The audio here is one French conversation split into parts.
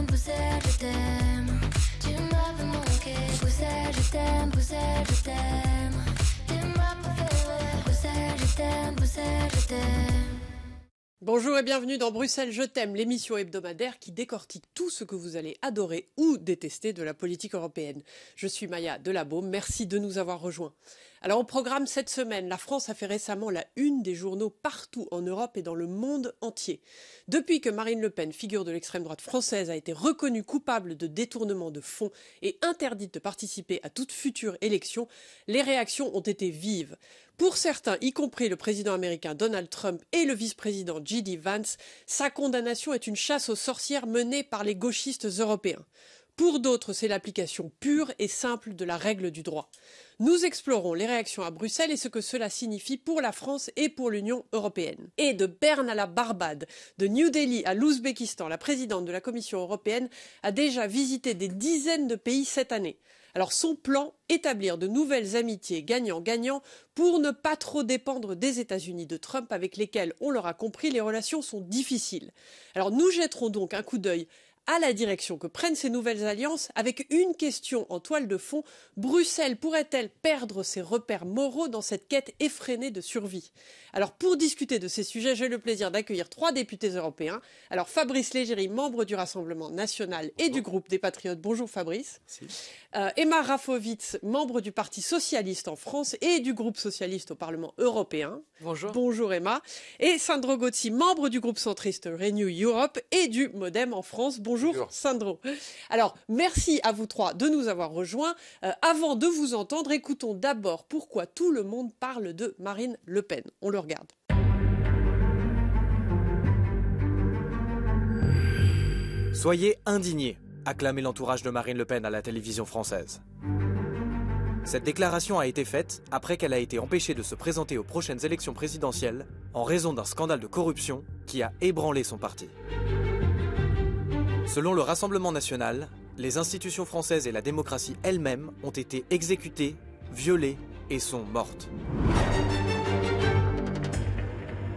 Bruxelles, je t'aime. Tu m'as fait manquer. Bruxelles, je t'aime, Bruxelles, je t'aime. T'es ma préférée. Bruxelles, je t'aime, Bruxelles, je t'aime. Bonjour et bienvenue dans Bruxelles, je t'aime, l'émission hebdomadaire qui décortique tout ce que vous allez adorer ou détester de la politique européenne. Je suis Maya Delabaume, merci de nous avoir rejoints. Alors au programme cette semaine, la France a fait récemment la une des journaux partout en Europe et dans le monde entier. Depuis que Marine Le Pen, figure de l'extrême droite française, a été reconnue coupable de détournement de fonds et interdite de participer à toute future élection, les réactions ont été vives. Pour certains, y compris le président américain Donald Trump et le vice-président J.D. Vance, sa condamnation est une chasse aux sorcières menée par les gauchistes européens. Pour d'autres, c'est l'application pure et simple de la règle du droit. Nous explorons les réactions à Bruxelles et ce que cela signifie pour la France et pour l'Union européenne. Et de Berne à la Barbade, de New Delhi à l'Ouzbékistan, la présidente de la Commission européenne a déjà visité des dizaines de pays cette année. Alors son plan, établir de nouvelles amitiés gagnant-gagnant pour ne pas trop dépendre des États-Unis de Trump avec lesquels, on l'aura compris, les relations sont difficiles. Alors nous jetterons donc un coup d'œil à la direction que prennent ces nouvelles alliances avec une question en toile de fond. Bruxelles pourrait-elle perdre ses repères moraux dans cette quête effrénée de survie? Alors pour discuter de ces sujets, j'ai le plaisir d'accueillir 3 députés européens. Alors Fabrice Leggeri, membre du Rassemblement national et du groupe des Patriotes. Bonjour Fabrice. Emma Rafovitz, membre du Parti socialiste en France et du groupe socialiste au Parlement européen. Bonjour. Bonjour Emma. Et Sandro Gozzi, membre du groupe centriste Renew Europe et du Modem en France. Bonjour Sandro. Alors, merci à vous 3 de nous avoir rejoints. Avant de vous entendre, écoutons d'abord pourquoi tout le monde parle de Marine Le Pen. On le regarde. Soyez indignés, acclamait l'entourage de Marine Le Pen à la télévision française. Cette déclaration a été faite après qu'elle a été empêchée de se présenter aux prochaines élections présidentielles en raison d'un scandale de corruption qui a ébranlé son parti. Selon le Rassemblement national, les institutions françaises et la démocratie elle-même ont été exécutées, violées et sont mortes.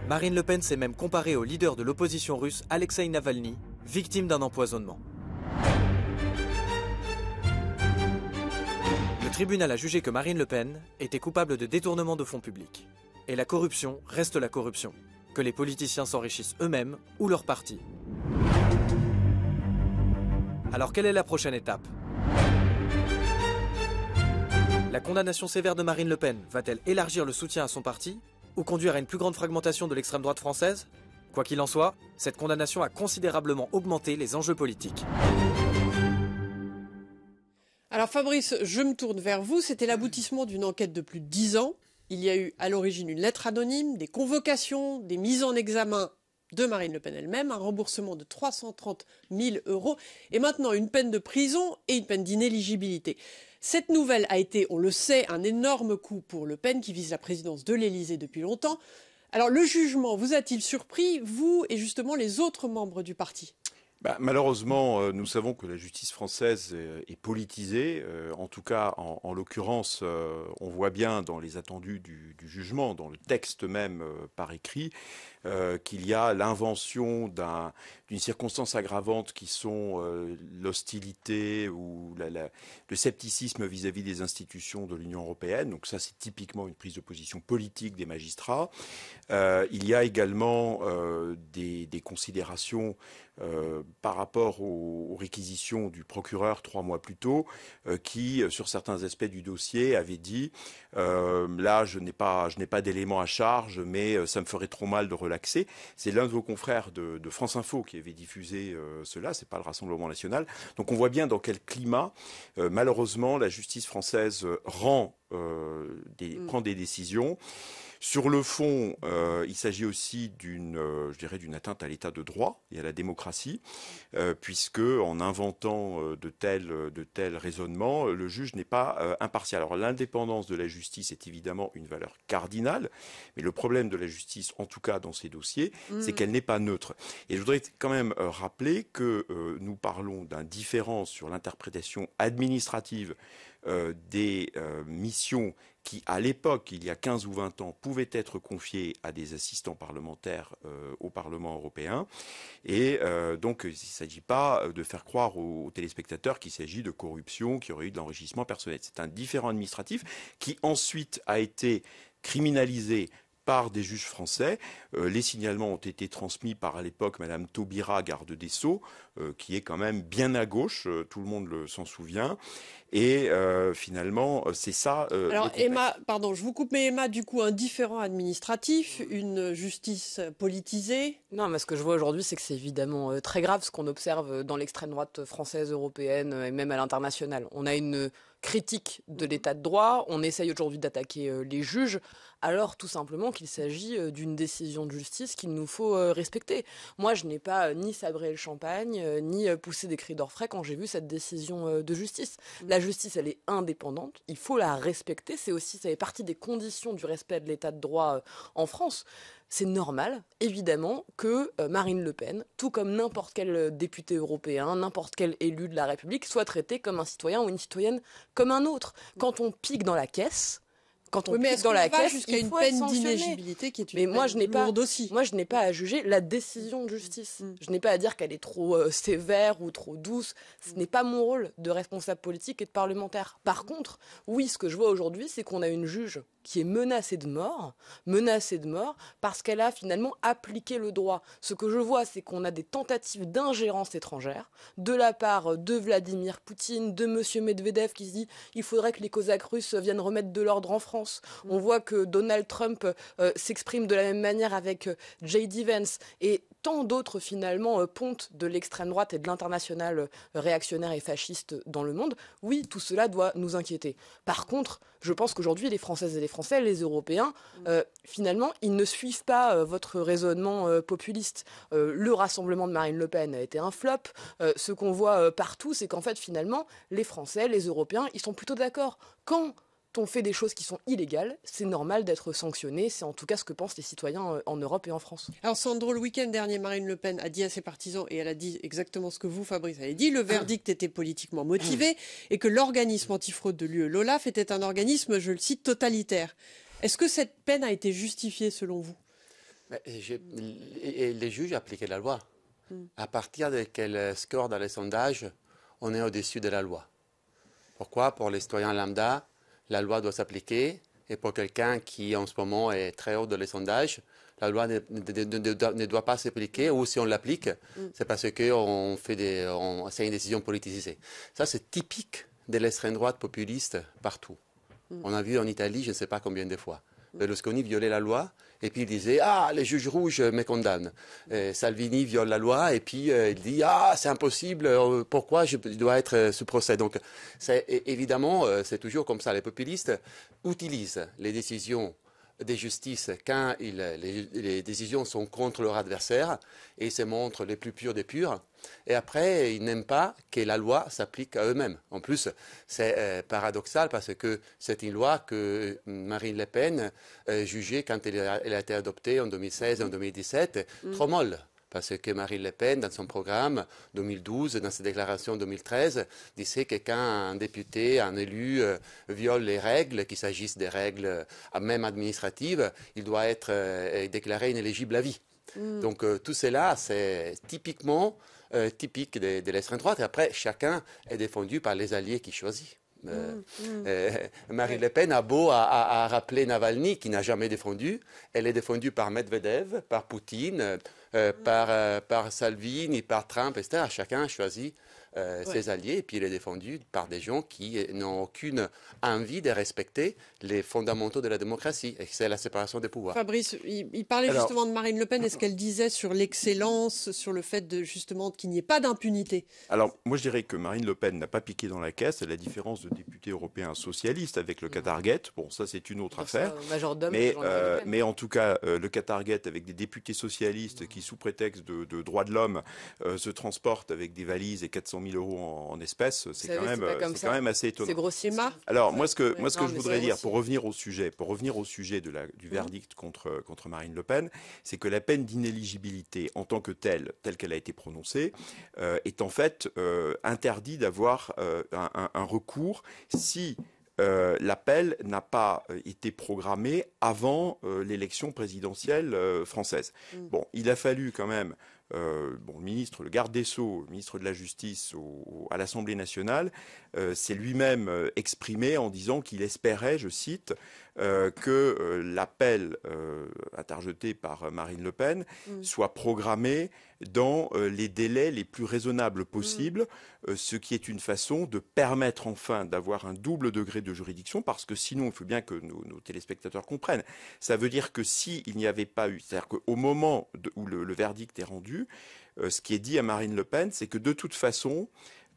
Marine Le Pen s'est même comparée au leader de l'opposition russe Alexeï Navalny, victime d'un empoisonnement. Le tribunal a jugé que Marine Le Pen était coupable de détournement de fonds publics. Et la corruption reste la corruption, que les politiciens s'enrichissent eux-mêmes ou leur parti. Alors quelle est la prochaine étape? La condamnation sévère de Marine Le Pen va-t-elle élargir le soutien à son parti ou conduire à une plus grande fragmentation de l'extrême droite française? Quoi qu'il en soit, cette condamnation a considérablement augmenté les enjeux politiques. Alors Fabrice, je me tourne vers vous. C'était l'aboutissement d'une enquête de plus de 10 ans. Il y a eu à l'origine une lettre anonyme, des convocations, des mises en examen de Marine Le Pen elle-même, un remboursement de 330 000 € et maintenant une peine de prison et une peine d'inéligibilité. Cette nouvelle a été, on le sait, un énorme coup pour Le Pen qui vise la présidence de l'Élysée depuis longtemps. Alors le jugement vous a-t-il surpris, vous et justement les autres membres du parti ? Malheureusement, nous savons que la justice française est politisée. En tout cas, en l'occurrence, on voit bien dans les attendus du jugement, dans le texte même par écrit, qu'il y a l'invention d'une circonstance aggravante qui sont l'hostilité ou le scepticisme vis-à-vis des institutions de l'Union européenne. Donc ça, c'est typiquement une prise de position politique des magistrats. Il y a également des considérations par rapport aux réquisitions du procureur 3 mois plus tôt, qui, sur certains aspects du dossier, avait dit là, je n'ai pas d'éléments à charge, mais ça me ferait trop mal de relaxer. C'est l'un de vos confrères de France Info qui avait diffusé cela, c'est pas le Rassemblement national. Donc on voit bien dans quel climat, malheureusement, la justice française prend des décisions. Sur le fond, il s'agit aussi d'une atteinte à l'état de droit et à la démocratie, puisque en inventant de tels raisonnements, le juge n'est pas impartial. Alors l'indépendance de la justice est évidemment une valeur cardinale, mais le problème de la justice, en tout cas dans ces dossiers, c'est qu'elle n'est pas neutre. Et je voudrais quand même rappeler que nous parlons d'un différent sur l'interprétation administrative des missions qui, à l'époque, il y a 15 ou 20 ans, pouvaient être confiés à des assistants parlementaires au Parlement européen. Et donc, il ne s'agit pas de faire croire aux téléspectateurs qu'il s'agit de corruption, qu'il y aurait eu de l'enrichissement personnel. C'est un différend administratif qui ensuite a été criminalisé par des juges français. Les signalements ont été transmis par, à l'époque, Madame Taubira, garde des Sceaux, qui est quand même bien à gauche, tout le monde s'en souvient. Et finalement, c'est ça. Alors Emma, pardon, je vous coupe, mais Emma, du coup, un différend administratif, une justice politisée. Non, mais ce que je vois aujourd'hui, c'est que c'est évidemment très grave ce qu'on observe dans l'extrême droite française, européenne et même à l'international. On a une critique de l'état de droit, on essaye aujourd'hui d'attaquer les juges, alors tout simplement qu'il s'agit d'une décision de justice qu'il nous faut respecter. Moi, je n'ai pas ni sabré le champagne, ni poussé des cris d'orfraie quand j'ai vu cette décision de justice. La justice, elle est indépendante, il faut la respecter, ça fait partie des conditions du respect de l'état de droit en France. C'est normal, évidemment, que Marine Le Pen, tout comme n'importe quel député européen, n'importe quel élu de la République, soit traité comme un citoyen ou une citoyenne comme un autre. Quand on pique dans la caisse, jusqu'à une peine d'inéligibilité qui est une peine lourde aussi. Moi, je n'ai pas à juger la décision de justice. Je n'ai pas à dire qu'elle est trop sévère ou trop douce. Ce n'est pas mon rôle de responsable politique et de parlementaire. Par contre, oui, ce que je vois aujourd'hui, c'est qu'on a une juge qui est menacée de mort parce qu'elle a finalement appliqué le droit. Ce que je vois, c'est qu'on a des tentatives d'ingérence étrangère de la part de Vladimir Poutine, de M. Medvedev qui se dit il faudrait que les Cosaques russes viennent remettre de l'ordre en France. On voit que Donald Trump s'exprime de la même manière avec J.D. Vance et tant d'autres finalement pontes de l'extrême droite et de l'international réactionnaire et fasciste dans le monde. Oui, tout cela doit nous inquiéter. Par contre, je pense qu'aujourd'hui, les Françaises et les Français, les Européens, finalement, ils ne suivent pas votre raisonnement populiste. Le rassemblement de Marine Le Pen a été un flop. Ce qu'on voit partout, c'est qu'en fait, finalement, les Français, les Européens, ils sont plutôt d'accord. Quand on fait des choses qui sont illégales, c'est normal d'être sanctionné. C'est en tout cas ce que pensent les citoyens en Europe et en France. Alors Sandro, le week-end dernier, Marine Le Pen a dit à ses partisans, et elle a dit exactement ce que vous, Fabrice, avez dit, le verdict était politiquement motivé et que l'organisme antifraude de l'UE, l'OLAF, était un organisme, je le cite, totalitaire. Est-ce que cette peine a été justifiée selon vous ? Les juges appliquaient la loi. À partir de quel score dans les sondages, on est au-dessus de la loi. Pourquoi ? Pour les citoyens lambda, la loi doit s'appliquer, et pour quelqu'un qui en ce moment est très haut dans les sondages, la loi ne doit pas s'appliquer, ou si on l'applique, c'est parce que c'est une décision politisée. Ça, c'est typique de l'extrême droite populiste partout. On a vu en Italie, je ne sais pas combien de fois. Berlusconi violait la loi, et puis il disait « Ah, les juges rouges me condamnent ». Salvini viole la loi, et puis il dit « Ah, c'est impossible, pourquoi je dois être sous procès ?» Donc, évidemment, c'est toujours comme ça. Les populistes utilisent les décisions de justice quand les décisions sont contre leur adversaire et se montrent les plus purs des purs. Et après, ils n'aiment pas que la loi s'applique à eux-mêmes. En plus, c'est paradoxal parce que c'est une loi que Marine Le Pen jugeait quand elle a été adoptée en 2016 et en 2017 trop molle. Parce que Marine Le Pen, dans son programme 2012, dans ses déclarations 2013, disait que quand un député, un élu viole les règles, qu'il s'agisse des règles même administratives, il doit être déclaré inéligible à vie. Donc tout cela, c'est typique de l'extrême droite. Et après, chacun est défendu par les alliés qu'il choisit. Marine Le Pen a beau à rappeler Navalny, qui n'a jamais défendu. Elle est défendue par Medvedev, par Poutine, par Salvini, par Trump, etc. Chacun choisit ses alliés, et puis il est défendu par des gens qui n'ont aucune envie de respecter les fondamentaux de la démocratie, et c'est la séparation des pouvoirs. Fabrice, il parlait justement de Marine Le Pen, est-ce qu'elle disait sur l'excellence, sur le fait justement qu'il n'y ait pas d'impunité ? Alors, moi je dirais que Marine Le Pen n'a pas piqué dans la caisse, à la différence de députés européens socialistes avec le Qatargate. Bon, ça c'est une autre affaire. Mais en tout cas, le Qatargate avec des députés socialistes qui, sous prétexte de droits de l'homme, se transportent avec des valises et 400 000 euros en espèces, c'est quand même assez étonnant. C'est grossier. Alors, moi, ce que je voudrais dire, pour revenir au sujet du verdict contre Marine Le Pen, c'est que la peine d'inéligibilité en tant que telle qu'elle a été prononcée, est en fait interdit d'avoir un recours si l'appel n'a pas été programmé avant l'élection présidentielle française. Bon, il a fallu quand même le ministre, le garde des Sceaux, le ministre de la Justice à l'Assemblée nationale, s'est lui-même exprimé en disant qu'il espérait, je cite, que l'appel interjeté par Marine Le Pen soit programmé dans les délais les plus raisonnables possibles, ce qui est une façon de permettre enfin d'avoir un double degré de juridiction, parce que sinon, il faut bien que nos téléspectateurs comprennent, ça veut dire que s'il n'y avait pas eu, c'est-à-dire qu'au moment où le verdict est rendu, ce qui est dit à Marine Le Pen, c'est que de toute façon,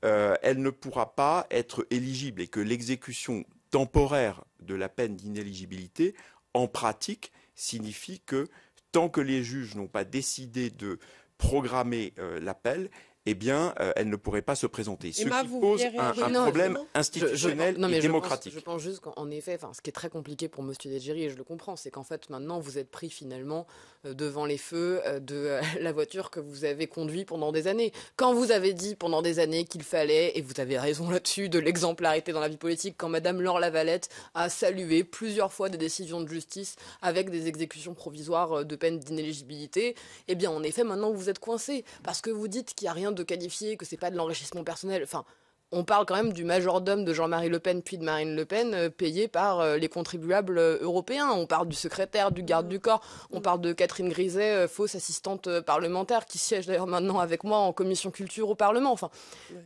elle ne pourra pas être éligible et que l'exécution temporaire de la peine d'inéligibilité, en pratique, signifie que tant que les juges n'ont pas décidé de programmer l'appel, eh bien, elle ne pourrait pas se présenter. Ce qui pose un problème institutionnel et démocratique. Je pense juste qu'en effet, ce qui est très compliqué pour M. Deggiri, et je le comprends, c'est qu'en fait, maintenant, vous êtes pris finalement devant les feux de la voiture que vous avez conduite pendant des années. Quand vous avez dit pendant des années qu'il fallait, et vous avez raison là-dessus, de l'exemplarité dans la vie politique, quand Mme Laure Lavalette a salué plusieurs fois des décisions de justice avec des exécutions provisoires de peine d'inéligibilité, eh bien, en effet, maintenant, vous êtes coincé. Parce que vous dites qu'il n'y a rien de qualifié, que c'est pas de l'enrichissement personnel. Enfin, on parle quand même du majordome de Jean-Marie Le Pen puis de Marine Le Pen payé par les contribuables européens. On parle du secrétaire, du garde du corps. On parle de Catherine Griset, fausse assistante parlementaire, qui siège d'ailleurs maintenant avec moi en commission culture au Parlement. Enfin,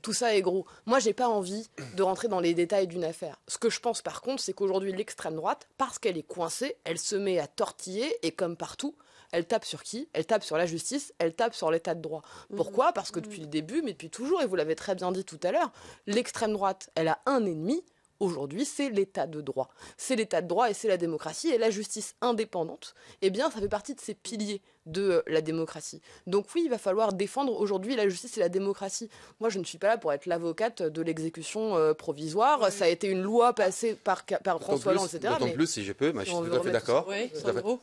tout ça est gros. Moi, j'ai pas envie de rentrer dans les détails d'une affaire. Ce que je pense par contre, c'est qu'aujourd'hui, l'extrême droite, parce qu'elle est coincée, elle se met à tortiller et comme partout, elle tape sur qui ? Elle tape sur la justice, elle tape sur l'état de droit. Pourquoi ? Parce que depuis le début, mais depuis toujours, et vous l'avez très bien dit tout à l'heure, l'extrême droite, elle a un ennemi. Aujourd'hui, c'est l'état de droit. C'est l'état de droit et c'est la démocratie. Et la justice indépendante, eh bien, ça fait partie de ces piliers de la démocratie. Donc oui, il va falloir défendre aujourd'hui la justice et la démocratie. Moi, je ne suis pas là pour être l'avocate de l'exécution provisoire. Oui. Ça a été une loi passée par François Hollande, etc. D'autant plus, si je peux, je suis tout à fait d'accord. Oui,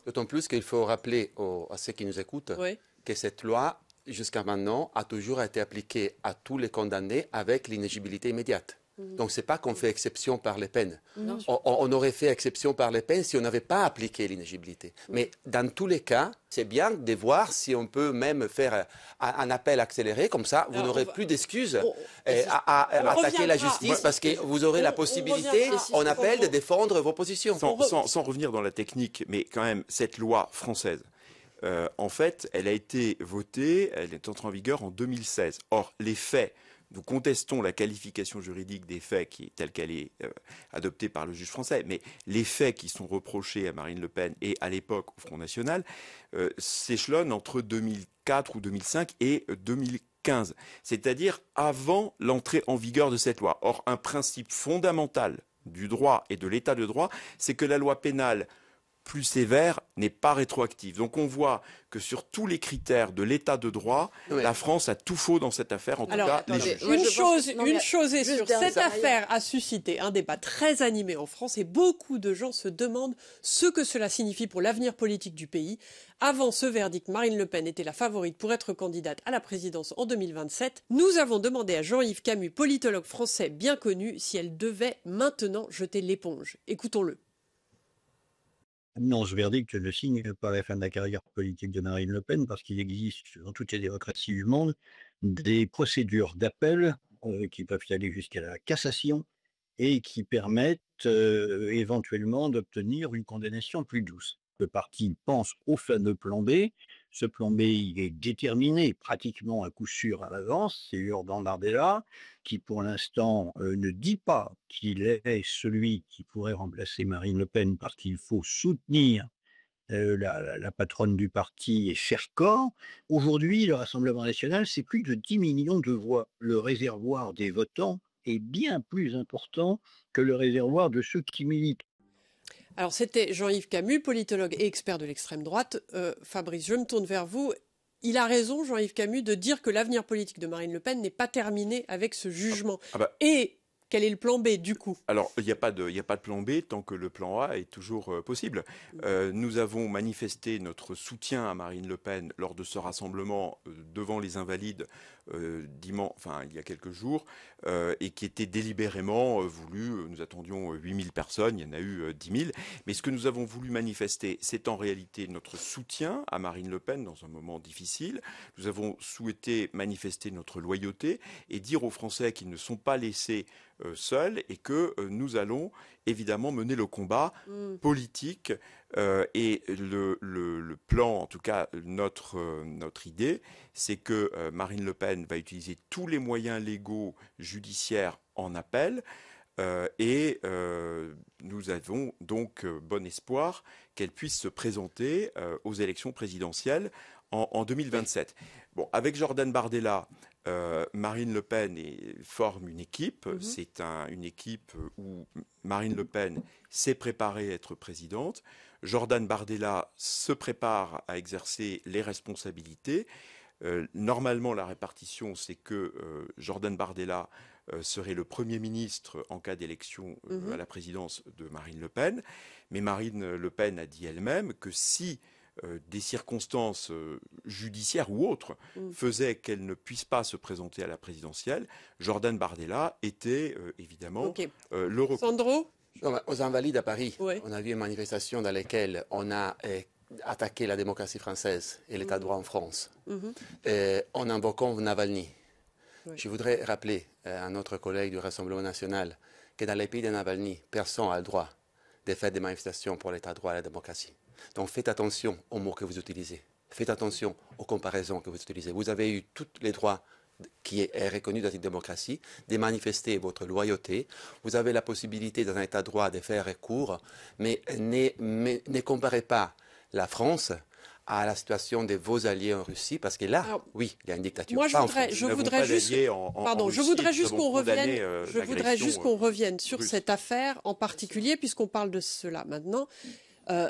d'autant plus qu'il faut rappeler à ceux qui nous écoutent que cette loi, jusqu'à maintenant, a toujours été appliquée à tous les condamnés avec l'inéligibilité immédiate. Donc, ce n'est pas qu'on fait exception par les peines. On aurait fait exception par les peines si on n'avait pas appliqué l'inéligibilité. Mais dans tous les cas, c'est bien de voir si on peut même faire un appel accéléré. Comme ça, vous n'aurez plus d'excuses à attaquer la justice parce que vous aurez la possibilité, en appel, de défendre vos positions. Sans revenir dans la technique, mais quand même, cette loi française, en fait, elle a été votée, elle est entrée en vigueur en 2016. Or, les faits... Nous contestons la qualification juridique des faits telle qu'elle est adoptée par le juge français, mais les faits qui sont reprochés à Marine Le Pen et à l'époque au Front National s'échelonnent entre 2004 ou 2005 et 2015, c'est-à-dire avant l'entrée en vigueur de cette loi. Or, un principe fondamental du droit et de l'état de droit, c'est que la loi pénale plus sévère n'est pas rétroactive. Donc on voit que sur tous les critères de l'état de droit, la France a tout faux dans cette affaire, en tout cas les juges. Une chose est sûre, cette affaire a suscité un débat très animé en France et beaucoup de gens se demandent ce que cela signifie pour l'avenir politique du pays. Avant ce verdict, Marine Le Pen était la favorite pour être candidate à la présidence en 2027. Nous avons demandé à Jean-Yves Camus, politologue français bien connu, si elle devait maintenant jeter l'éponge. Écoutons-le. Non, ce verdict ne signe pas la fin de la carrière politique de Marine Le Pen parce qu'il existe dans toutes les démocraties du monde des procédures d'appel qui peuvent aller jusqu'à la cassation et qui permettent éventuellement d'obtenir une condamnation plus douce. Le parti pense au fameux plan B. Ce plan B, il est déterminé pratiquement à coup sûr à l'avance. C'est Urban Bardella qui, pour l'instant, ne dit pas qu'il est celui qui pourrait remplacer Marine Le Pen parce qu'il faut soutenir la patronne du parti et faire corps. Aujourd'hui, le Rassemblement national, c'est plus de 10 millions de voix. Le réservoir des votants est bien plus important que le réservoir de ceux qui militent. Alors c'était Jean-Yves Camus, politologue et expert de l'extrême droite. Fabrice, je me tourne vers vous. Il a raison, Jean-Yves Camus, de dire que l'avenir politique de Marine Le Pen n'est pas terminé avec ce jugement. Et Quel est le plan B du coup? Alors, il n'y a pas de plan B tant que le plan A est toujours possible. Nous avons manifesté notre soutien à Marine Le Pen lors de ce rassemblement devant les Invalides il y a quelques jours, et qui était délibérément voulu. Nous attendions 8000 personnes, il y en a eu 10 000. Mais ce que nous avons voulu manifester, c'est en réalité notre soutien à Marine Le Pen dans un moment difficile. Nous avons souhaité manifester notre loyauté et dire aux Français qu'ils ne sont pas laissés seuls et que nous allons évidemment mener le combat politique et le plan, en tout cas notre idée, c'est que Marine Le Pen va utiliser tous les moyens légaux judiciaires en appel et nous avons donc bon espoir qu'elle puisse se présenter aux élections présidentielles en 2027. Bon, avec Jordan Bardella, Marine Le Pen forme une équipe. C'est une équipe où Marine Le Pen s'est préparée à être présidente. Jordan Bardella se prépare à exercer les responsabilités. Normalement, la répartition, c'est que Jordan Bardella serait le Premier ministre en cas d'élection à la présidence de Marine Le Pen. Mais Marine Le Pen a dit elle-même que si des circonstances judiciaires ou autres faisaient qu'elle ne puisse pas se présenter à la présidentielle, Jordan Bardella était évidemment le recours. Sandro ? Aux Invalides à Paris, on a vu une manifestation dans laquelle on a attaqué la démocratie française et l'état de droit en France en invoquant Navalny. Je voudrais rappeler à notre collègue du Rassemblement national que dans les pays de Navalny, personne n'a le droit de faire des manifestations pour l'état de droit et la démocratie. Donc faites attention aux mots que vous utilisez. Faites attention aux comparaisons que vous utilisez. Vous avez eu tous les droits qui est reconnu dans une démocratie, de manifester votre loyauté. Vous avez la possibilité dans un état de droit de faire recours, mais ne comparez pas la France à la situation de vos alliés en Russie, parce que là, alors, oui, il y a une dictature. Moi, je voudrais juste qu'on revienne sur cette affaire en particulier, puisqu'on parle de cela maintenant.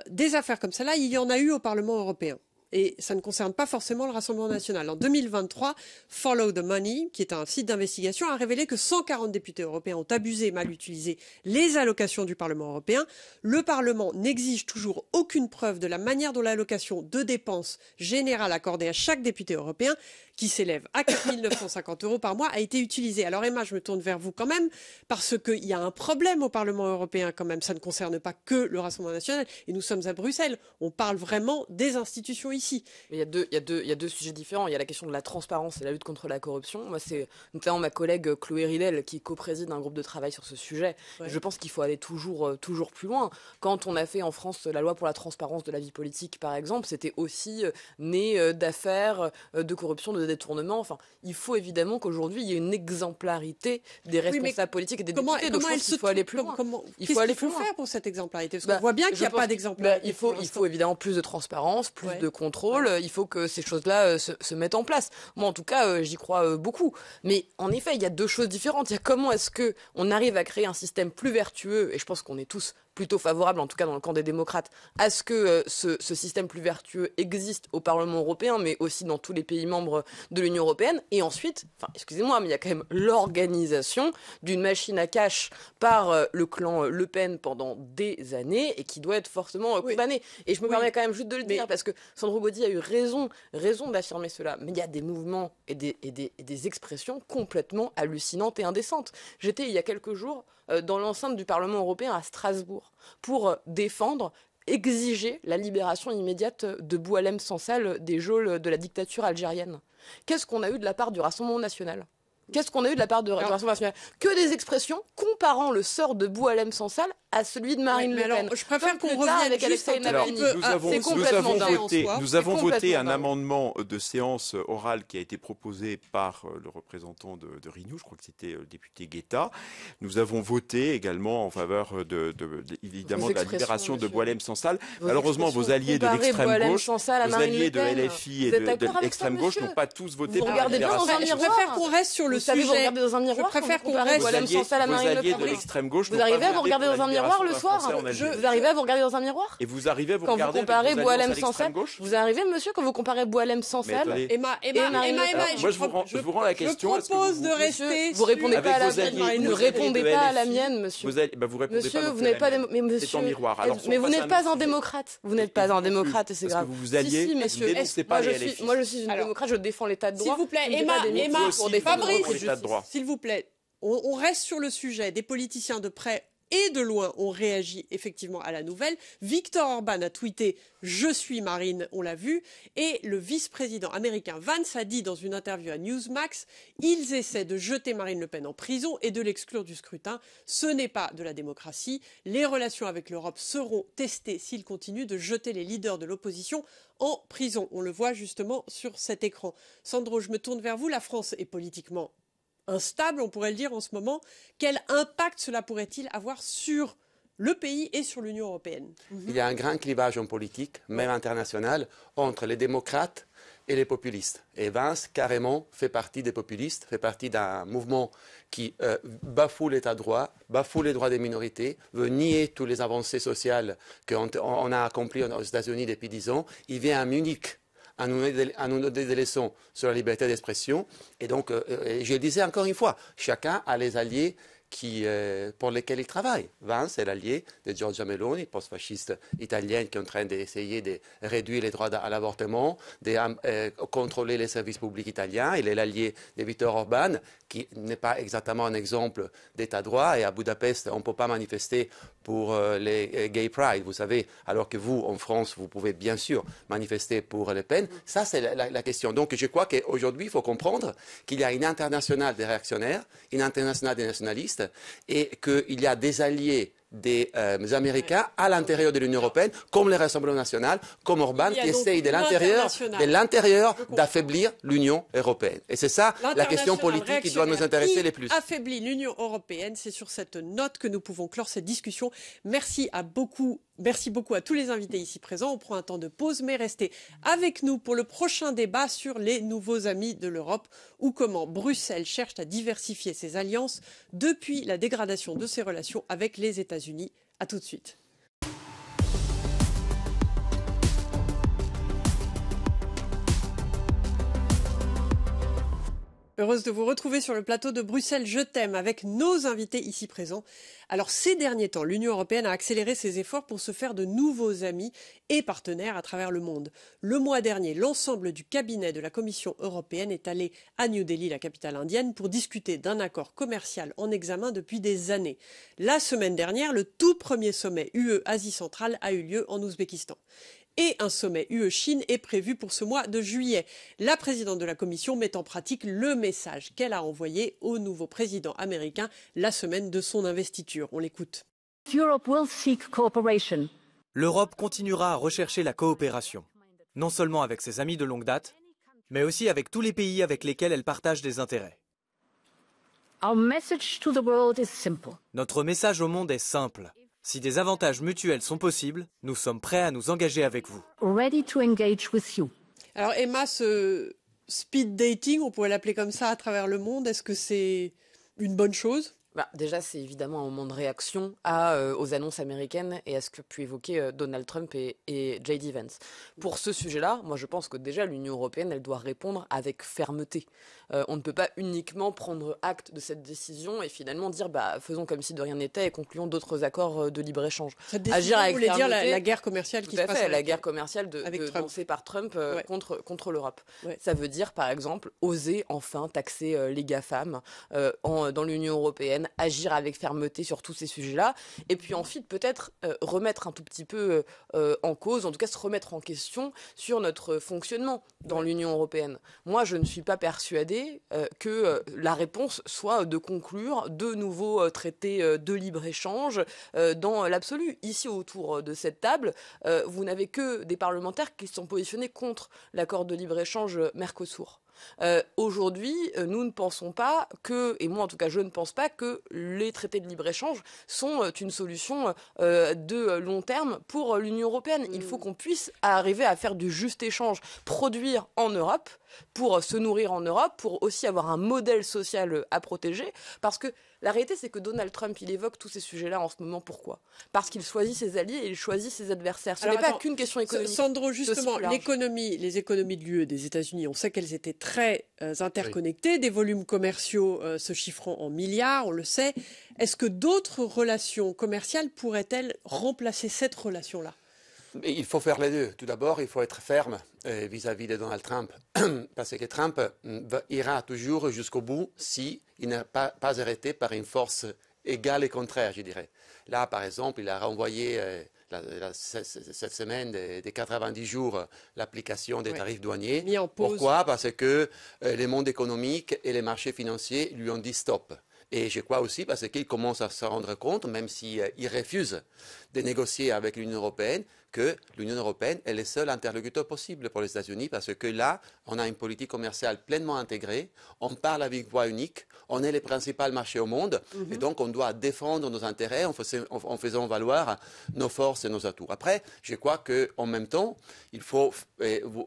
Des affaires comme celle-là, il y en a eu au Parlement européen. Et ça ne concerne pas forcément le Rassemblement national. En 2023, Follow the Money, qui est un site d'investigation, a révélé que 140 députés européens ont abusé et mal utilisé les allocations du Parlement européen. Le Parlement n'exige toujours aucune preuve de la manière dont l'allocation de dépenses générale accordée à chaque député européen, qui s'élève à 4 950 € par mois, a été utilisée. Alors Emma, je me tourne vers vous quand même, parce qu'il y a un problème au Parlement européen quand même. Ça ne concerne pas que le Rassemblement national, et nous sommes à Bruxelles. On parle vraiment des institutions ici. Il y a deux sujets différents. Il y a la question de la transparence et la lutte contre la corruption. Moi, c'est notamment ma collègue Chloé Ridel qui co-préside un groupe de travail sur ce sujet. Ouais. Je pense qu'il faut aller toujours plus loin. Quand on a fait en France la loi pour la transparence de la vie politique, par exemple, c'était aussi né d'affaires de corruption, de détournement. Enfin, il faut évidemment qu'aujourd'hui, il y ait une exemplarité des responsables politiques et des députés. Donc, je pense qu'il faut aller plus loin. Qu'est-ce qu'il faut faire pour cette exemplarité? Parce qu'on voit bien qu'il n'y a pas d'exemplarité. Il faut évidemment plus de transparence, plus de contrôle. Il faut que ces choses-là se mettent en place. Moi, en tout cas, j'y crois beaucoup. Mais en effet, il y a deux choses différentes. Il y a comment est-ce qu'on arrive à créer un système plus vertueux, et je pense qu'on est tous plutôt favorable, en tout cas dans le camp des démocrates, à ce que ce système plus vertueux existe au Parlement européen, mais aussi dans tous les pays membres de l'Union européenne. Et ensuite, excusez-moi, mais il y a quand même l'organisation d'une machine à cash par le clan Le Pen pendant des années et qui doit être fortement condamnée. Et je me permets quand même juste de le dire, parce que Sandro Gaudi a eu raison d'affirmer cela. Mais il y a des mouvements et des expressions complètement hallucinantes et indécentes. J'étais il y a quelques jours dans l'enceinte du Parlement européen à Strasbourg pour exiger la libération immédiate de Boualem Sansal des geôles de la dictature algérienne. Qu'est-ce qu'on a eu de la part du Rassemblement national ? Qu'est-ce qu'on a eu de la part du Rassemblement national ? Que des expressions comparant le sort de Boualem Sansal à celui de Marine Le Pen. Alors, je préfère qu'on revienne avec Alexei Navalny. Nous avons voté un amendement de séance orale qui a été proposé par le représentant de Renew, je crois que c'était le député Guetta. Nous avons voté également en faveur évidemment de la libération de Boualem Sansal. Malheureusement, vos alliés de l'extrême gauche, vos alliés de LFI et de l'extrême gauche n'ont pas tous voté pour la libération. Je préfère qu'on reste sur le sujet. Vous regardez dans un miroir. Je préfère qu'on reste Boualem Sansal à Marine Le Pen. De l'extrême gauche. Vous arrivez à vous regarder dans un miroir miroir le d'un soir. Français en Algérie. Vous arrivez à vous regarder dans un miroir? Et vous arrivez à vous Quand regarder vous comparez avec vos Boualem alliances à l'extrême Sansal, gauche? vous arrivez, monsieur, quand vous comparez Boualem Mais Sansal, attendez, Emma, Marine Le Pen. Alors, moi, je vous rends la question. Je propose de Monsieur, rester. vous répondez Avec pas à la vos alliés, mienne. Ne vos alliés répondez de pas à la LFI, mienne, monsieur. vous répondez Monsieur, pas. vous n'êtes pas mais C'est monsieur, en miroir. Alors, mais vous on passe à n'êtes pas autre un sujet. démocrate. Vous n'êtes pas un démocrate et c'est Parce grave. que vous vous alliez, Si, vous monsieur. dénoncez pas les LFI. Moi, je suis une Alors, démocrate. Je défends l'État de droit. S'il vous plaît, Je ne dis pas des mythes Emma, pour défendre Fabrice, votre l'état de droit. justice. s'il vous plaît, on reste sur le sujet. Des politiciens de près et de loin ont réagi effectivement à la nouvelle. Viktor Orban a tweeté « Je suis Marine », on l'a vu. Et le vice-président américain Vance a dit dans une interview à Newsmax « Ils essaient de jeter Marine Le Pen en prison et de l'exclure du scrutin. Ce n'est pas de la démocratie. Les relations avec l'Europe seront testées s'ils continuent de jeter les leaders de l'opposition en prison ». On le voit justement sur cet écran. Sandro, je me tourne vers vous. La France est politiquement instable, on pourrait le dire en ce moment. Quel impact cela pourrait-il avoir sur le pays et sur l'Union européenne? Il y a un grand clivage en politique, même international, entre les démocrates et les populistes. Et Vance, carrément, fait partie des populistes, fait partie d'un mouvement qui bafoue l'État de droit, bafoue les droits des minorités, veut nier toutes les avancées sociales qu'on a accomplies aux États-Unis depuis 10 ans. Il vient à Munich à nous donner des leçons sur la liberté d'expression. Et donc, je le disais encore une fois, chacun a les alliés pour lesquels il travaille. Vance est l'allié de Giorgia Meloni, post-fasciste italienne qui est en train d'essayer de réduire les droits à l'avortement, de contrôler les services publics italiens. Il est l'allié de Viktor Orban, qui n'est pas exactement un exemple d'état de droit. Et à Budapest, on ne peut pas manifester pour les Gay Pride, vous savez, alors que vous, en France, vous pouvez bien sûr manifester pour Le Pen. Ça, c'est la question. Donc, je crois qu'aujourd'hui, il faut comprendre qu'il y a une internationale des réactionnaires, une internationale des nationalistes, et qu'il y a des alliés des Américains à l'intérieur de l'Union européenne, comme le Rassemblement national, comme Orban, qui essaye de l'intérieur d'affaiblir l'Union européenne. Et c'est ça la question politique qui doit nous intéresser le plus. Affaiblit l'Union européenne, c'est sur cette note que nous pouvons clore cette discussion. Merci beaucoup à tous les invités ici présents. On prend un temps de pause, mais restez avec nous pour le prochain débat sur les nouveaux amis de l'Europe ou comment Bruxelles cherche à diversifier ses alliances depuis la dégradation de ses relations avec les États-Unis. À tout de suite. Heureuse de vous retrouver sur le plateau de Bruxelles Je t'aime avec nos invités ici présents. Alors ces derniers temps, l'Union européenne a accéléré ses efforts pour se faire de nouveaux amis et partenaires à travers le monde. Le mois dernier, l'ensemble du cabinet de la Commission européenne est allé à New Delhi, la capitale indienne, pour discuter d'un accord commercial en examen depuis des années. La semaine dernière, le tout premier sommet UE-Asie centrale a eu lieu en Ouzbékistan. Et un sommet UE-Chine est prévu pour ce mois de juillet. La présidente de la Commission met en pratique le message qu'elle a envoyé au nouveau président américain la semaine de son investiture. On l'écoute. L'Europe continuera à rechercher la coopération, non seulement avec ses amis de longue date, mais aussi avec tous les pays avec lesquels elle partage des intérêts. Notre message au monde est simple. Si des avantages mutuels sont possibles, nous sommes prêts à nous engager avec vous. Alors Emma, ce speed dating, on pourrait l'appeler comme ça à travers le monde, est-ce que c'est une bonne chose ? Déjà, c'est évidemment un moment de réaction aux annonces américaines et à ce que pu évoquer Donald Trump et J.D. Vance. Pour ce sujet-là, moi je pense que déjà l'Union européenne, elle doit répondre avec fermeté. On ne peut pas uniquement prendre acte de cette décision et finalement dire faisons comme si de rien n'était et concluons d'autres accords de libre-échange. Cette décision voulait dire la guerre commerciale qui se passe la guerre commerciale lancée par Trump contre l'Europe. Ouais. Ça veut dire par exemple oser enfin taxer les GAFAM dans l'Union européenne, agir avec fermeté sur tous ces sujets-là, et puis ensuite peut-être remettre un tout petit peu en cause, en tout cas se remettre en question sur notre fonctionnement dans l'Union européenne. Moi, je ne suis pas persuadée que la réponse soit de conclure de nouveaux traités de libre-échange dans l'absolu. Ici, autour de cette table, vous n'avez que des parlementaires qui se sont positionnés contre l'accord de libre-échange Mercosur. Aujourd'hui, nous ne pensons pas et moi en tout cas je ne pense pas que les traités de libre-échange sont une solution de long terme pour l'Union européenne. Il faut qu'on puisse arriver à faire du juste échange, produire en Europe, pour se nourrir en Europe, pour aussi avoir un modèle social à protéger. Parce que la réalité, c'est que Donald Trump, il évoque tous ces sujets-là en ce moment. Pourquoi ? Parce qu'il choisit ses alliés et il choisit ses adversaires. Ce n'est pas qu'une question économique. Sandro, justement, les économies de l'UE et des États-Unis, on sait qu'elles étaient très interconnectées, des volumes commerciaux se chiffrant en milliards, on le sait. Est-ce que d'autres relations commerciales pourraient-elles remplacer cette relation-là ? Il faut faire les deux. Tout d'abord, il faut être ferme vis-à-vis de Donald Trump, parce que Trump ira toujours jusqu'au bout s'il n'est pas arrêté par une force égale et contraire, je dirais. Là, par exemple, il a renvoyé cette semaine des 90 jours l'application des tarifs douaniers. Mis en pause. Pourquoi ? Parce que les mondes économiques et les marchés financiers lui ont dit stop. Et je crois aussi parce qu'il commence à se rendre compte, même s'il refuse de négocier avec l'Union européenne, que l'Union européenne est le seul interlocuteur possible pour les États-Unis, parce que là, on a une politique commerciale pleinement intégrée, on parle avec voix unique, on est le principal marché au monde, et donc on doit défendre nos intérêts en faisant valoir nos forces et nos atouts. Après, je crois qu'en même temps, il faut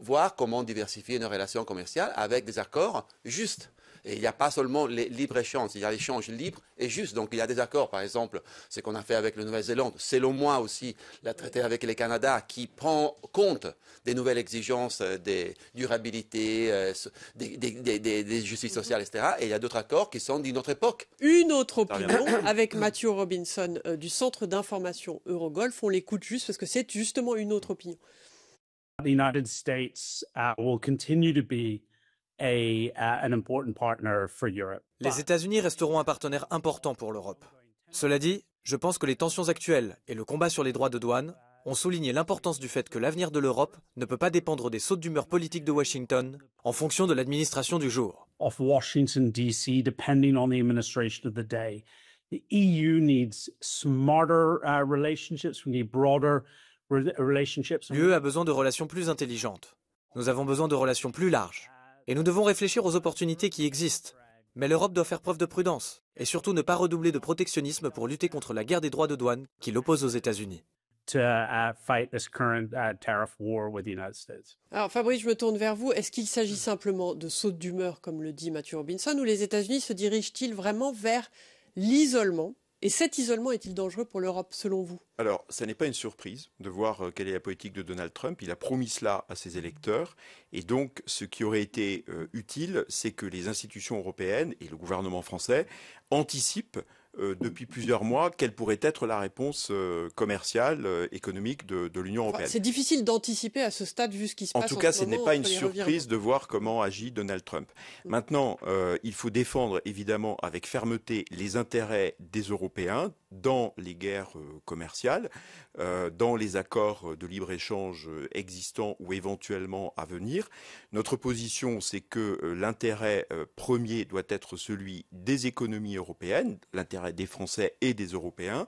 voir comment diversifier nos relations commerciales avec des accords justes. Et il n'y a pas seulement les libres-échanges, il y a l'échange libre et juste. Donc il y a des accords, par exemple, ce qu'on a fait avec la Nouvelle-Zélande, selon moi aussi, le traité avec le Canada, qui prend compte des nouvelles exigences de durabilité, des justices sociales, etc. Et il y a d'autres accords qui sont d'une autre époque. Une autre opinion avec Matthew Robinson du Centre d'information Eurogolf. On l'écoute juste parce que c'est justement une autre opinion. The United States will continue to be an important partner for Europe. Les États-Unis resteront un partenaire important pour l'Europe. Cela dit, je pense que les tensions actuelles et le combat sur les droits de douane ont souligné l'importance du fait que l'avenir de l'Europe ne peut pas dépendre des sautes d'humeur politiques de Washington en fonction de l'administration du jour. Of Washington, D.C., depending on the administration of the day. The EU needs smarter relationships, we need broader relationships. L'UE a besoin de relations plus intelligentes. Nous avons besoin de relations plus larges. Et nous devons réfléchir aux opportunités qui existent. Mais l'Europe doit faire preuve de prudence et surtout ne pas redoubler de protectionnisme pour lutter contre la guerre des droits de douane qui l'oppose aux États-Unis. Fight this current tariff war with the United States. Alors Fabrice, je me tourne vers vous. Est-ce qu'il s'agit simplement de sautes d'humeur, comme le dit Matthew Robinson, ou les États-Unis se dirigent-ils vraiment vers l'isolement ? Et cet isolement est-il dangereux pour l'Europe, selon vous ? Alors, ça n'est pas une surprise de voir quelle est la politique de Donald Trump. Il a promis cela à ses électeurs. Et donc, ce qui aurait été utile, c'est que les institutions européennes et le gouvernement français anticipent depuis plusieurs mois quelle pourrait être la réponse commerciale, économique de l'Union européenne. C'est difficile d'anticiper à ce stade vu ce qui se passe en ce moment. En tout cas, ce n'est pas une surprise de voir comment agit Donald Trump. Maintenant, il faut défendre évidemment avec fermeté les intérêts des Européens dans les guerres commerciales, dans les accords de libre-échange existants ou éventuellement à venir. Notre position, c'est que l'intérêt premier doit être celui des économies européennes, l'intérêt des Français et des Européens.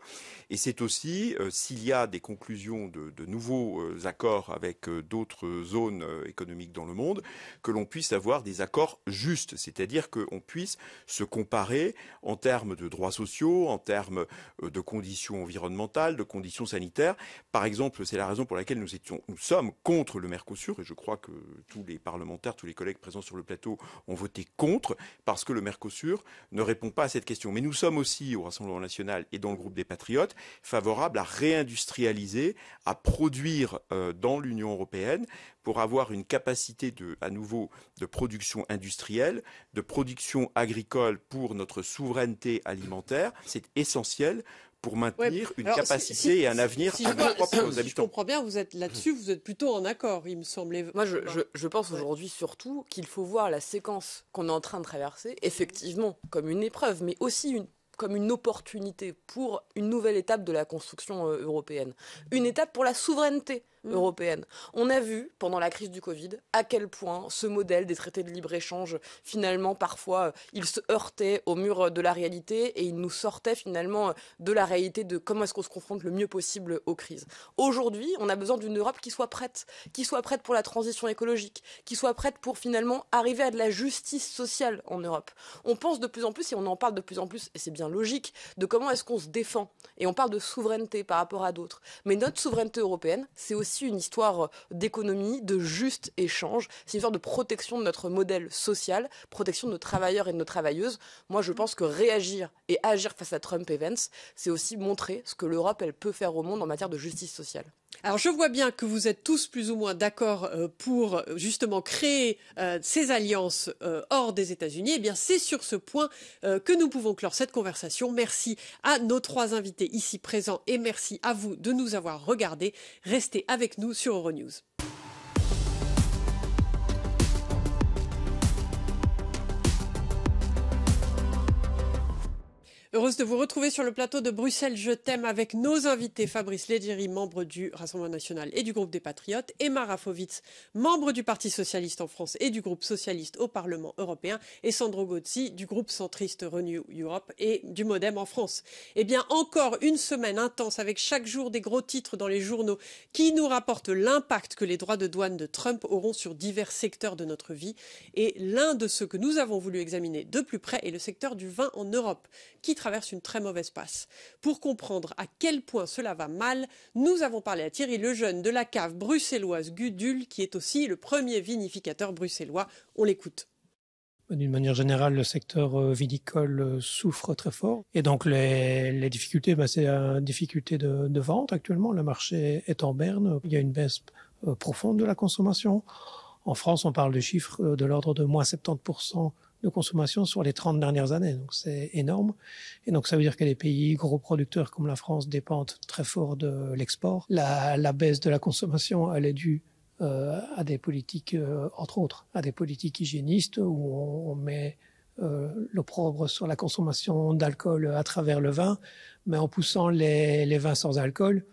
Et c'est aussi, s'il y a des conclusions de nouveaux accords avec d'autres zones économiques dans le monde, que l'on puisse avoir des accords justes, c'est-à-dire qu'on puisse se comparer en termes de droits sociaux, en termes de conditions environnementales, de conditions sanitaires. Par exemple, c'est la raison pour laquelle nous sommes contre le Mercosur, et je crois que tous les parlementaires, tous les collègues présents sur le plateau ont voté contre, parce que le Mercosur ne répond pas à cette question. Mais nous sommes aussi, au Rassemblement national et dans le groupe des Patriotes, favorables à réindustrialiser, à produire dans l'Union européenne, pour avoir une capacité à nouveau de production industrielle, de production agricole pour notre souveraineté alimentaire. C'est essentiel pour maintenir une capacité et un avenir à nos propres habitants. Je comprends bien, vous êtes là-dessus, vous êtes plutôt en accord, il me semblait. Moi, je pense aujourd'hui surtout qu'il faut voir la séquence qu'on est en train de traverser, effectivement, comme une épreuve, mais aussi comme une opportunité pour une nouvelle étape de la construction européenne. Une étape pour la souveraineté européenne. On a vu, pendant la crise du Covid, à quel point ce modèle des traités de libre-échange, finalement, parfois, il se heurtait au mur de la réalité et il nous sortait finalement de la réalité de comment est-ce qu'on se confronte le mieux possible aux crises. Aujourd'hui, on a besoin d'une Europe qui soit prête pour la transition écologique, qui soit prête pour finalement arriver à de la justice sociale en Europe. On pense de plus en plus, et on en parle de plus en plus, et c'est bien logique, de comment est-ce qu'on se défend. Et on parle de souveraineté par rapport à d'autres. Mais notre souveraineté européenne, c'est aussi aussi une histoire d'économie, de juste échange. C'est une histoire de protection de notre modèle social, protection de nos travailleurs et de nos travailleuses. Moi, je pense que réagir et agir face à Trump et Vance, c'est aussi montrer ce que l'Europe, elle peut faire au monde en matière de justice sociale. Alors je vois bien que vous êtes tous plus ou moins d'accord pour justement créer ces alliances hors des États-Unis. Eh bien c'est sur ce point que nous pouvons clore cette conversation. Merci à nos 3 invités ici présents et merci à vous de nous avoir regardés. Restez avec nous sur Euronews. Heureuse de vous retrouver sur le plateau de Bruxelles Je t'aime avec nos invités Fabrice Leggeri, membre du Rassemblement national et du groupe des Patriotes, Emma Rafovitz, membre du Parti socialiste en France et du groupe socialiste au Parlement européen, et Sandro Gozzi du groupe centriste Renew Europe et du Modem en France. Eh bien, encore une semaine intense avec chaque jour des gros titres dans les journaux qui nous rapportent l'impact que les droits de douane de Trump auront sur divers secteurs de notre vie. Et l'un de ceux que nous avons voulu examiner de plus près est le secteur du vin en Europe, qui traverse une très mauvaise passe. Pour comprendre à quel point cela va mal, nous avons parlé à Thierry Lejeune de la cave bruxelloise Gudule, qui est aussi le premier vinificateur bruxellois. On l'écoute. D'une manière générale, le secteur vinicole souffre très fort. Et donc, les difficultés, c'est une difficulté de vente actuellement. Le marché est en berne. Il y a une baisse profonde de la consommation. En France, on parle de chiffres de l'ordre de moins 70% de consommation sur les 30 dernières années. Donc, c'est énorme. Et donc, ça veut dire que les pays gros producteurs comme la France dépendent très fort de l'export. La baisse de la consommation, elle est due à des politiques, entre autres, à des politiques hygiénistes où on met l'opprobre sur la consommation d'alcool à travers le vin, mais en poussant les vins sans alcool,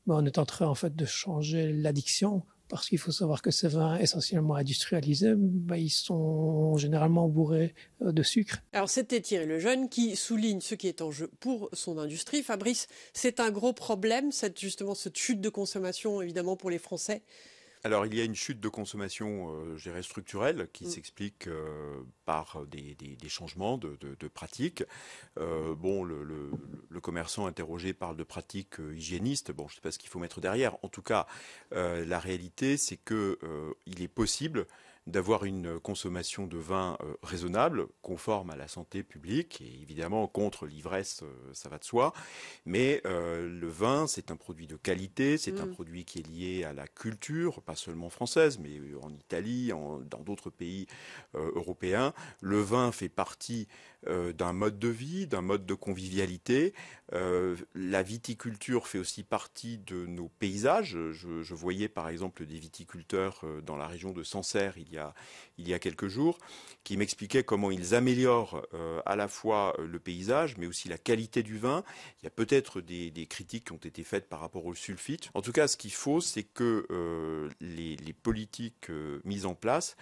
on est en train en fait de changer l'addiction, parce qu'il faut savoir que ces vins essentiellement industrialisés, ils sont généralement bourrés de sucre. Alors c'était Thierry Lejeune qui souligne ce qui est en jeu pour son industrie. Fabrice, c'est un gros problème, cette chute de consommation évidemment pour les Français. Alors, il y a une chute de consommation, je dirais, structurelle qui s'explique par des changements de pratiques. Le commerçant interrogé parle de pratiques hygiénistes. Bon, je ne sais pas ce qu'il faut mettre derrière. En tout cas, la réalité, c'est qu'il est possible d'avoir une consommation de vin raisonnable, conforme à la santé publique, et évidemment contre l'ivresse, ça va de soi. Mais le vin, c'est un produit de qualité, c'est un produit qui est lié à la culture, pas seulement française, mais en Italie, dans d'autres pays européens. Le vin fait partie d'un mode de vie, d'un mode de convivialité. La viticulture fait aussi partie de nos paysages. Je voyais par exemple des viticulteurs dans la région de Sancerre il y a quelques jours qui m'expliquaient comment ils améliorent à la fois le paysage mais aussi la qualité du vin. Il y a peut-être des critiques qui ont été faites par rapport au sulfite. En tout cas, ce qu'il faut, c'est que les politiques mises en place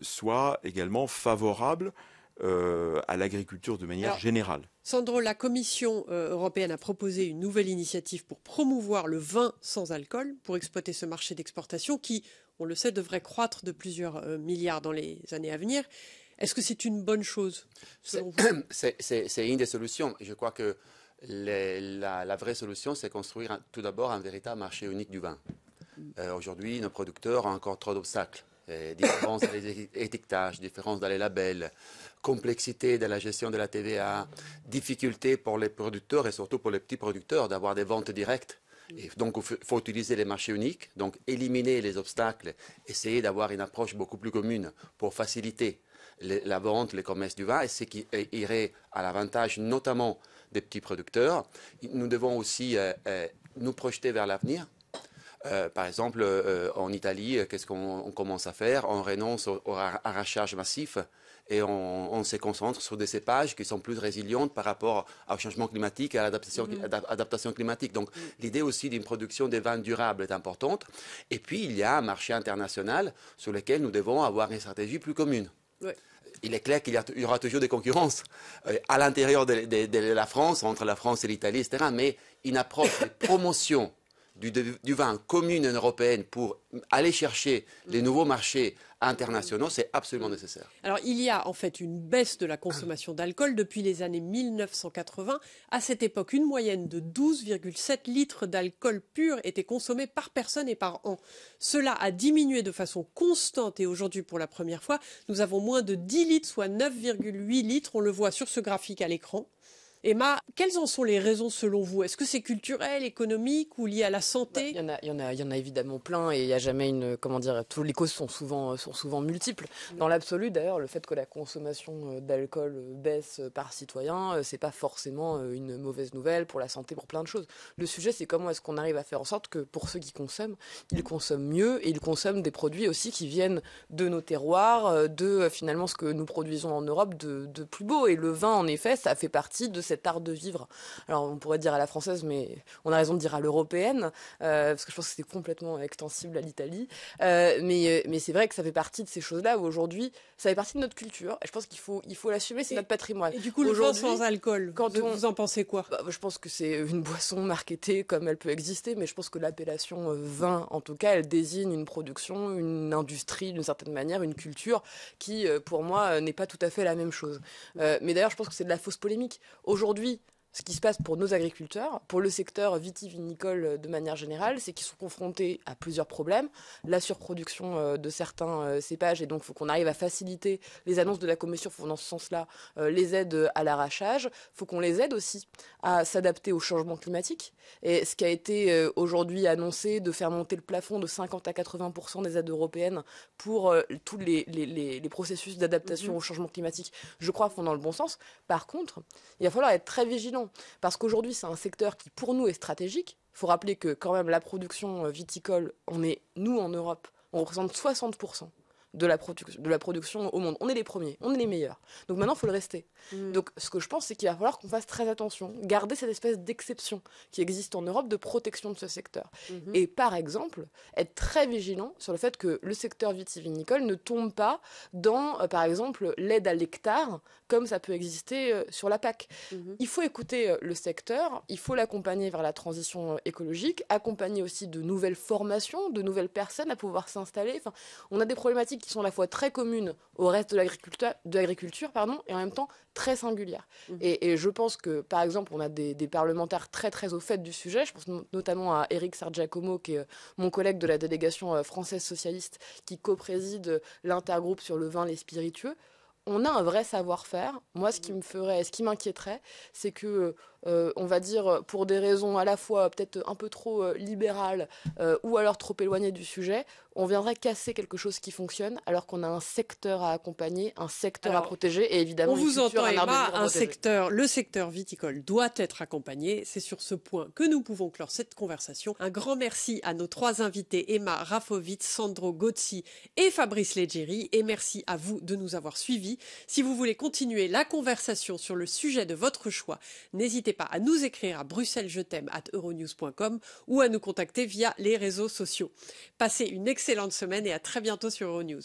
soient également favorables à l'agriculture de manière générale. Sandro, la Commission européenne a proposé une nouvelle initiative pour promouvoir le vin sans alcool, pour exploiter ce marché d'exportation qui, on le sait, devrait croître de plusieurs milliards dans les années à venir. Est-ce que c'est une bonne chose selon vous ? C'est une des solutions. Je crois que la vraie solution, c'est construire tout d'abord un véritable marché unique du vin. Aujourd'hui, nos producteurs ont encore trop d'obstacles. Différence dans les étiquetages, différence dans les labels, complexité de la gestion de la TVA, difficulté pour les producteurs et surtout pour les petits producteurs d'avoir des ventes directes. Et donc, il faut utiliser les marchés uniques, donc éliminer les obstacles, essayer d'avoir une approche beaucoup plus commune pour faciliter la vente, le commerce du vin, et ce qui irait à l'avantage notamment des petits producteurs. Nous devons aussi nous projeter vers l'avenir. Par exemple, en Italie, qu'est-ce qu'on commence à faire ? On renonce au arrachage massif et on se concentre sur des cépages qui sont plus résilients par rapport au changement climatique et à l'adaptation climatique. Donc, l'idée aussi d'une production de vins durables est importante. Et puis, il y a un marché international sur lequel nous devons avoir une stratégie plus commune. Ouais. Il est clair qu'il y aura toujours des concurrences à l'intérieur de la France, entre la France et l'Italie, etc. Mais une approche de promotion du vin commune européenne pour aller chercher les nouveaux marchés internationaux, c'est absolument nécessaire. Alors, il y a en fait une baisse de la consommation d'alcool depuis les années 1980. À cette époque, une moyenne de 12,7 litres d'alcool pur était consommée par personne et par an. Cela a diminué de façon constante et aujourd'hui, pour la première fois, nous avons moins de 10 litres, soit 9,8 litres. On le voit sur ce graphique à l'écran. Emma, quelles en sont les raisons selon vous? Est-ce que c'est culturel, économique ou lié à la santé? Il y en a évidemment plein et il n'y a jamais tous les causes sont souvent multiples. Dans l'absolu, d'ailleurs, le fait que la consommation d'alcool baisse par citoyen, c'est pas forcément une mauvaise nouvelle pour la santé, pour plein de choses. Le sujet, c'est comment est-ce qu'on arrive à faire en sorte que pour ceux qui consomment, ils consomment mieux et ils consomment des produits aussi qui viennent de nos terroirs, de finalement ce que nous produisons en Europe de plus beau. Et le vin, en effet, ça fait partie de cet art de vivre. Alors on pourrait dire à la française, mais on a raison de dire à l'européenne, parce que je pense que c'est complètement extensible à l'Italie. Mais c'est vrai que ça fait partie de ces choses-là où aujourd'hui, ça fait partie de notre culture. Et je pense qu'il faut l'assumer, c'est notre patrimoine. Et du coup, le vin sans alcool, vous en pensez quoi? Je pense que c'est une boisson marketée comme elle peut exister, mais je pense que l'appellation vin, en tout cas, elle désigne une production, une industrie d'une certaine manière, une culture qui, pour moi, n'est pas tout à fait la même chose. Mais d'ailleurs, je pense que c'est de la fausse polémique. Aujourd'hui, ce qui se passe pour nos agriculteurs, pour le secteur vitivinicole de manière générale, c'est qu'ils sont confrontés à plusieurs problèmes. La surproduction de certains cépages, et donc il faut qu'on arrive à faciliter les annonces de la Commission font dans ce sens-là, les aides à l'arrachage. Il faut qu'on les aide aussi à s'adapter au changement climatique. Et ce qui a été aujourd'hui annoncé, de faire monter le plafond de 50 à 80% des aides européennes pour tous les processus d'adaptation au changement climatique, je crois, vont dans le bon sens. Par contre, il va falloir être très vigilant. Parce qu'aujourd'hui, c'est un secteur qui, pour nous, est stratégique. Il faut rappeler que, quand même, la production viticole, nous, en Europe, on représente 60% de la production au monde. On est les premiers, on est les meilleurs. Donc maintenant, il faut le rester. Donc ce que je pense, c'est qu'il va falloir qu'on fasse très attention, garder cette espèce d'exception qui existe en Europe de protection de ce secteur. Et par exemple, être très vigilant sur le fait que le secteur vitivinicole ne tombe pas dans, par exemple, l'aide à l'hectare, comme ça peut exister sur la PAC. Il faut écouter le secteur, il faut l'accompagner vers la transition écologique, accompagner aussi de nouvelles formations, de nouvelles personnes à pouvoir s'installer. Enfin, on a des problématiques qui sont à la fois très communes au reste de l'agriculture, et en même temps très singulières. Et je pense que, par exemple, on a des parlementaires très très au fait du sujet. Je pense notamment à Éric Sargiacomo, qui est mon collègue de la délégation française socialiste, qui co-préside l'intergroupe sur le vin, les spiritueux. On a un vrai savoir-faire. Moi, ce qui m'inquiéterait, c'est que, on va dire, pour des raisons à la fois peut-être un peu trop libérales ou alors trop éloignées du sujet, on viendrait casser quelque chose qui fonctionne, alors qu'on a un secteur à accompagner, un secteur à protéger, et évidemment, on vous entend, Emma, le secteur viticole doit être accompagné. C'est sur ce point que nous pouvons clore cette conversation. Un grand merci à nos trois invités, Emma Rafovitz, Sandro Gozzi et Fabrice Leggeri, et merci à vous de nous avoir suivis. Si vous voulez continuer la conversation sur le sujet de votre choix, n'hésitez pas à nous écrire à bruxellesjetem@euronews.com ou à nous contacter via les réseaux sociaux. Passez une excellente semaine et à très bientôt sur Euronews.